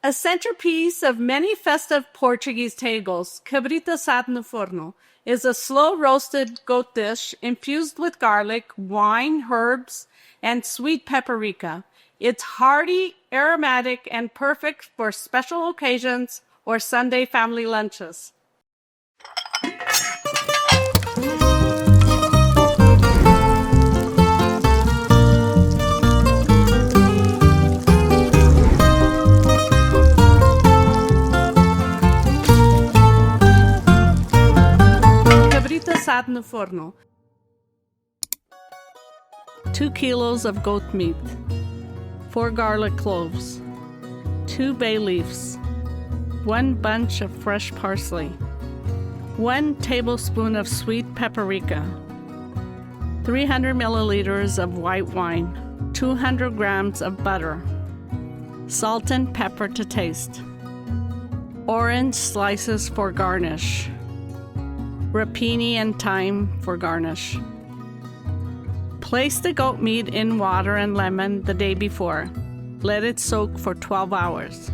A centerpiece of many festive Portuguese tables, Cabrito Assado no Forno is a slow-roasted goat dish infused with garlic, wine, herbs, and sweet paprika. It's hearty, aromatic, and perfect for special occasions or Sunday family lunches. Cabrito Assado no Forno. 2 kilos of goat meat, 4 garlic cloves, 2 bay leaves, 1 bunch of fresh parsley, 1 tablespoon of sweet paprika, 300 milliliters of white wine, 200 grams of butter, salt and pepper to taste, orange slices for garnish, rapini and thyme for garnish. Place the goat meat in water and lemon the day before. Let it soak for 12 hours.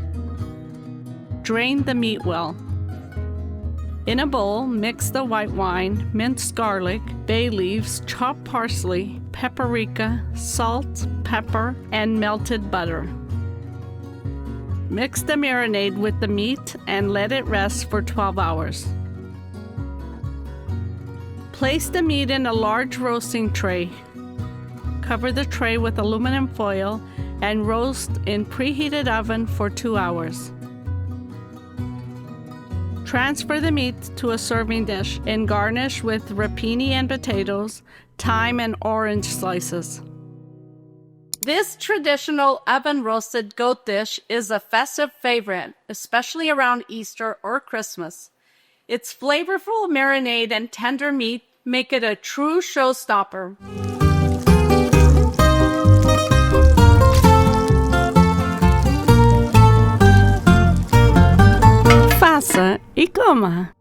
Drain the meat well. In a bowl, mix the white wine, minced garlic, bay leaves, chopped parsley, paprika, salt, pepper, and melted butter. Mix the marinade with the meat and let it rest for 12 hours. Place the meat in a large roasting tray. Cover the tray with aluminum foil and roast in preheated oven for 2 hours. Transfer the meat to a serving dish and garnish with rapini and potatoes, thyme and orange slices. This traditional oven-roasted goat dish is a festive favorite, especially around Easter or Christmas. Its flavorful marinade and tender meat make it a true showstopper. Faça e coma!